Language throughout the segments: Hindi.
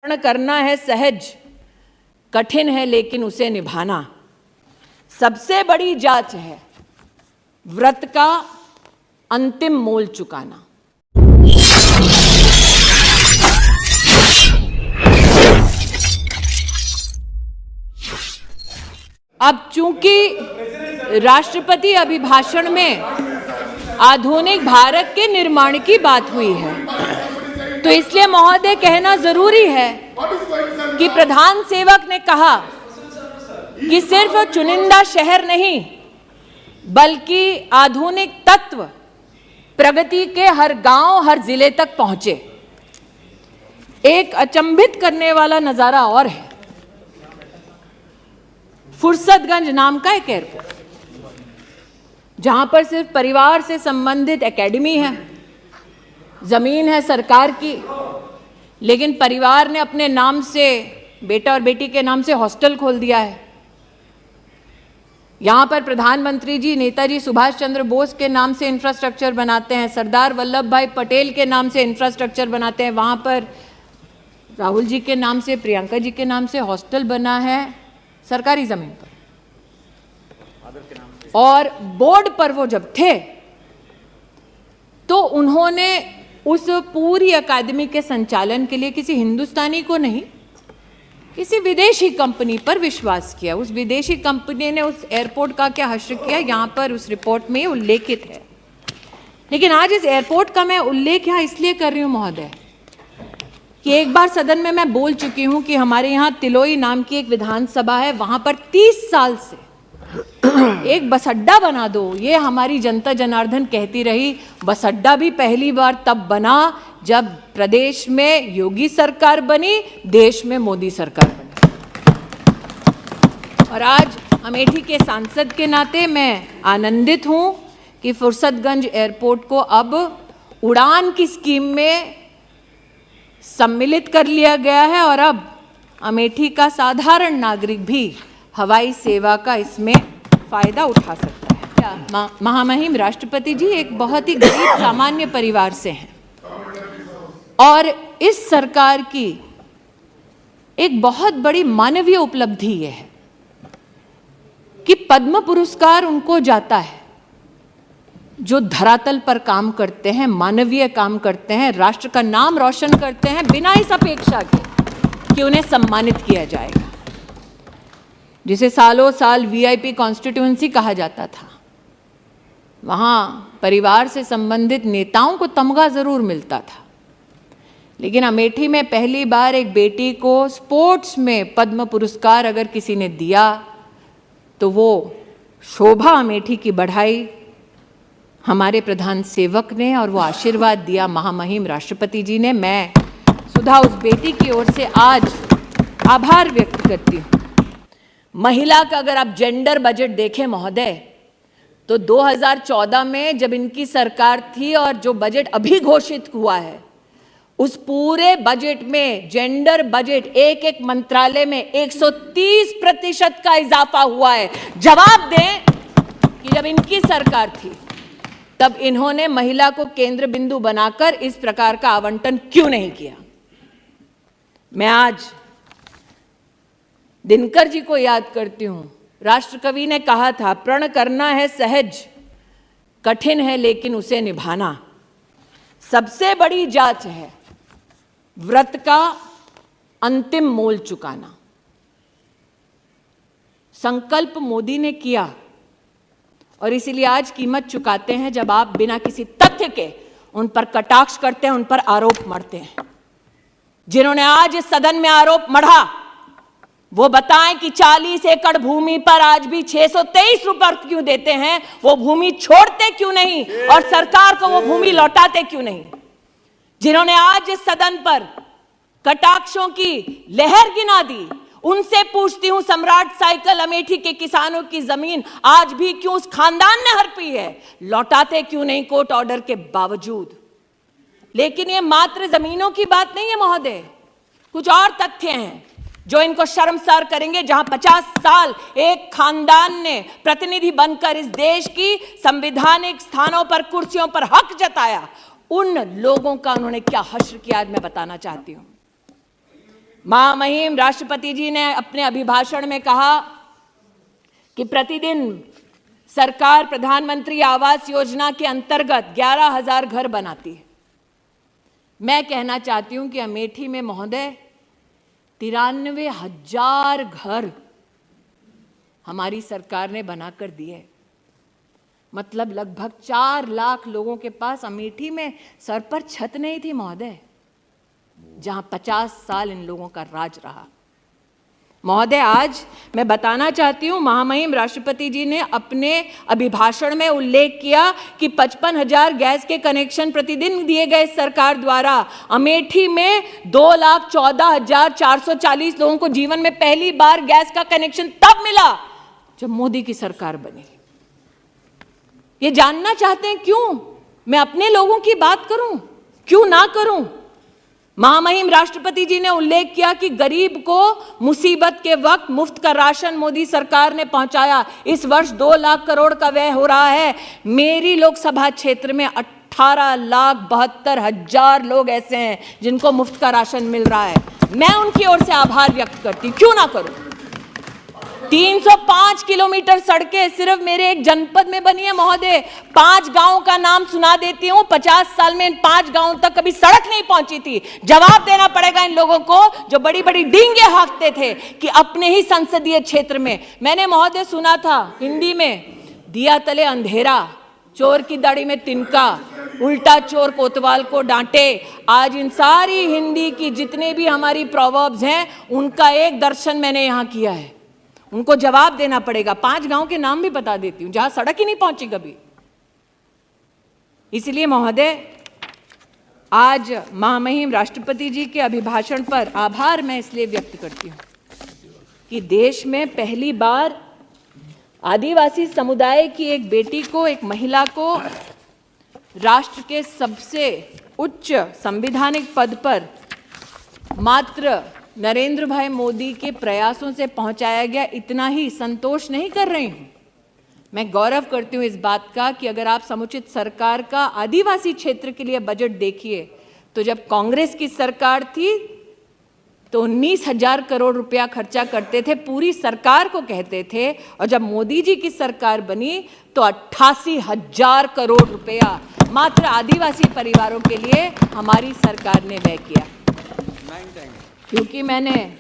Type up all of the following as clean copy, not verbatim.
करना है सहज, कठिन है लेकिन उसे निभाना सबसे बड़ी जांच है, व्रत का अंतिम मोल चुकाना। अब चूंकि राष्ट्रपति अभिभाषण में आधुनिक भारत के निर्माण की बात हुई है, तो इसलिए महोदय कहना जरूरी है कि प्रधान सेवक ने कहा कि सिर्फ चुनिंदा शहर नहीं बल्कि आधुनिक तत्व प्रगति के हर गांव, हर जिले तक पहुंचे। एक अचंभित करने वाला नजारा और है, फुर्सतगंज नाम का एक एयरपोर्ट जहां पर सिर्फ परिवार से संबंधित एकेडमी है, जमीन है सरकार की, लेकिन परिवार ने अपने नाम से, बेटा और बेटी के नाम से हॉस्टल खोल दिया है। यहां पर प्रधानमंत्री जी नेताजी सुभाष चंद्र बोस के नाम से इंफ्रास्ट्रक्चर बनाते हैं, सरदार वल्लभ भाई पटेल के नाम से इंफ्रास्ट्रक्चर बनाते हैं, वहां पर राहुल जी के नाम से, प्रियंका जी के नाम से हॉस्टल बना है सरकारी जमीन पर। और बोर्ड पर वो जब थे तो उन्होंने उस पूरी अकादमी के संचालन के लिए किसी हिंदुस्तानी को नहीं, किसी विदेशी कंपनी पर विश्वास किया। उस विदेशी कंपनी ने उस एयरपोर्ट का क्या हश्र किया, यहां पर उस रिपोर्ट में उल्लेखित है। लेकिन आज इस एयरपोर्ट का मैं उल्लेख यहां इसलिए कर रही हूं महोदय कि एक बार सदन में मैं बोल चुकी हूं कि हमारे यहां तिलोई नाम की एक विधानसभा है, वहां पर 30 साल से एक बस अड्डा बना दो, ये हमारी जनता जनार्दन कहती रही। बस अड्डा भी पहली बार तब बना जब प्रदेश में योगी सरकार बनी, देश में मोदी सरकार बनी। और आज अमेठी के सांसद के नाते मैं आनंदित हूं कि फुर्सतगंज एयरपोर्ट को अब उड़ान की स्कीम में सम्मिलित कर लिया गया है और अब अमेठी का साधारण नागरिक भी हवाई सेवा का इसमें फायदा उठा सकता है। महामहिम राष्ट्रपति जी एक बहुत ही गरीब सामान्य परिवार से हैं और इस सरकार की एक बहुत बड़ी मानवीय उपलब्धि यह है कि पद्म पुरस्कार उनको जाता है जो धरातल पर काम करते हैं, मानवीय काम करते हैं, राष्ट्र का नाम रोशन करते हैं बिना इस अपेक्षा के कि उन्हें सम्मानित किया जाएगा। जिसे सालों साल वीआईपी कॉन्स्टिट्यूएंसी कहा जाता था, वहां परिवार से संबंधित नेताओं को तमगा जरूर मिलता था, लेकिन अमेठी में पहली बार एक बेटी को स्पोर्ट्स में पद्म पुरस्कार अगर किसी ने दिया तो वो शोभा अमेठी की बढ़ाई हमारे प्रधान सेवक ने और वो आशीर्वाद दिया महामहिम राष्ट्रपति जी ने। मैं सुधा उस बेटी की ओर से आज आभार व्यक्त करती हूँ। महिला का अगर आप जेंडर बजट देखें महोदय, तो 2014 में जब इनकी सरकार थी और जो बजट अभी घोषित हुआ है, उस पूरे बजट में जेंडर बजट एक एक मंत्रालय में 130% का इजाफा हुआ है। जवाब दें कि जब इनकी सरकार थी तब इन्होंने महिला को केंद्र बिंदु बनाकर इस प्रकार का आवंटन क्यों नहीं किया। मैं आज दिनकर जी को याद करती हूं। राष्ट्रकवि ने कहा था, प्रण करना है सहज, कठिन है लेकिन उसे निभाना सबसे बड़ी जांच है, व्रत का अंतिम मोल चुकाना। संकल्प मोदी ने किया और इसीलिए आज कीमत चुकाते हैं जब आप बिना किसी तथ्य के उन पर कटाक्ष करते हैं, उन पर आरोप मढ़ते हैं। जिन्होंने आज इस सदन में आरोप मढ़ा वो बताएं कि 40 एकड़ भूमि पर आज भी 623 रुपए क्यों देते हैं, वो भूमि छोड़ते क्यों नहीं और सरकार को वो भूमि लौटाते क्यों नहीं। जिन्होंने आज इस सदन पर कटाक्षों की लहर गिना दी, उनसे पूछती हूं, सम्राट साइकिल अमेठी के किसानों की जमीन आज भी क्यों उस खानदान ने हड़पी है, लौटाते क्यों नहीं कोर्ट ऑर्डर के बावजूद। लेकिन ये मात्र जमीनों की बात नहीं है महोदय, कुछ और तथ्य हैं जो इनको शर्मसार करेंगे। जहां 50 साल एक खानदान ने प्रतिनिधि बनकर इस देश की संवैधानिक स्थानों पर, कुर्सियों पर हक जताया, उन लोगों का उन्होंने क्या हश्र किया आज मैं बताना चाहती हूं। महामहिम राष्ट्रपति जी ने अपने अभिभाषण में कहा कि प्रतिदिन सरकार प्रधानमंत्री आवास योजना के अंतर्गत 11,000 घर बनाती है। मैं कहना चाहती हूं कि अमेठी में महोदय 93,000 घर हमारी सरकार ने बनाकर दिए। मतलब लगभग 4 लाख लोगों के पास अमेठी में सर पर छत नहीं थी महोदय, जहां 50 साल इन लोगों का राज रहा। महोदय, आज मैं बताना चाहती हूं, महामहिम राष्ट्रपति जी ने अपने अभिभाषण में उल्लेख किया कि 55,000 गैस के कनेक्शन प्रतिदिन दिए गए सरकार द्वारा। अमेठी में 2,14,440 लोगों को जीवन में पहली बार गैस का कनेक्शन तब मिला जब मोदी की सरकार बनी। ये जानना चाहते हैं क्यों मैं अपने लोगों की बात करूं, क्यों ना करूं? महामहिम राष्ट्रपति जी ने उल्लेख किया कि गरीब को मुसीबत के वक्त मुफ्त का राशन मोदी सरकार ने पहुंचाया। इस वर्ष 2 लाख करोड़ का व्यय हो रहा है। मेरी लोकसभा क्षेत्र में 18,72,000 लोग ऐसे हैं जिनको मुफ्त का राशन मिल रहा है। मैं उनकी ओर से आभार व्यक्त करती हूं, क्यों ना करूं। 305 किलोमीटर सड़कें सिर्फ मेरे एक जनपद में बनी है महोदय। 5 गांवों का नाम सुना देती हूं। 50 साल में इन 5 गांवों तक कभी सड़क नहीं पहुंची थी। जवाब देना पड़ेगा इन लोगों को जो बड़ी बड़ी डींगे हाँकते थे कि अपने ही संसदीय क्षेत्र में। मैंने महोदय सुना था हिंदी में, दिया तले अंधेरा, चोर की दाढ़ी में तिनका, उल्टा चोर कोतवाल को डांटे। आज इन सारी हिंदी की जितने भी हमारी प्रोवर्ब्स हैं उनका एक दर्शन मैंने यहां किया है। उनको जवाब देना पड़ेगा। 5 गांव के नाम भी बता देती हूं जहां सड़क ही नहीं पहुंची कभी। इसलिए महोदय, आज महामहिम राष्ट्रपति जी के अभिभाषण पर आभार मैं इसलिए व्यक्त करती हूं कि देश में पहली बार आदिवासी समुदाय की एक बेटी को, एक महिला को राष्ट्र के सबसे उच्च संवैधानिक पद पर मात्र नरेंद्र भाई मोदी के प्रयासों से पहुंचाया गया। इतना ही संतोष नहीं कर रही हूं, मैं गौरव करती हूं इस बात का कि अगर आप समुचित सरकार का आदिवासी क्षेत्र के लिए बजट देखिए तो जब कांग्रेस की सरकार थी तो 19,000 करोड़ रुपया खर्चा करते थे, पूरी सरकार को कहते थे, और जब मोदी जी की सरकार बनी तो 88,000 करोड़ रुपया मात्र आदिवासी परिवारों के लिए हमारी सरकार ने व्यय किया। क्योंकि मैंने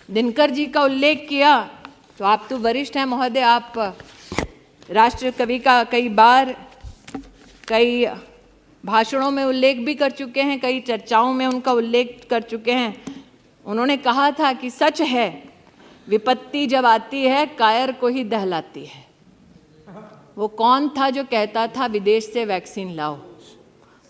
दिनकर जी का उल्लेख किया तो आप तो वरिष्ठ हैं महोदय, आप राष्ट्र कवि का कई बार कई भाषणों में उल्लेख भी कर चुके हैं, कई चर्चाओं में उनका उल्लेख कर चुके हैं। उन्होंने कहा था कि सच है विपत्ति जब आती है कायर को ही दहलाती है। वो कौन था जो कहता था विदेश से वैक्सीन लाओ?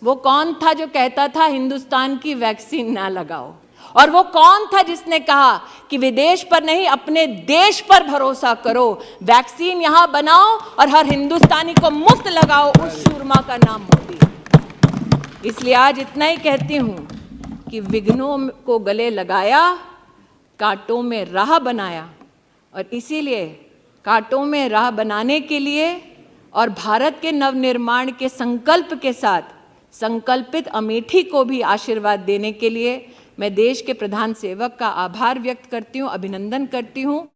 वो कौन था जो कहता था हिंदुस्तान की वैक्सीन ना लगाओ? और वो कौन था जिसने कहा कि विदेश पर नहीं अपने देश पर भरोसा करो, वैक्सीन यहां बनाओ और हर हिंदुस्तानी को मुफ्त लगाओ? उस शूरमा का नाम मोदी। इसलिए आज इतना ही कहती हूं कि विघ्नों को गले लगाया, कांटों में राह बनाया, और इसीलिए कांटों में राह बनाने के लिए और भारत के नवनिर्माण के संकल्प के साथ संकल्पित अमेठी को भी आशीर्वाद देने के लिए मैं देश के प्रधान सेवक का आभार व्यक्त करती हूँ, अभिनंदन करती हूँ।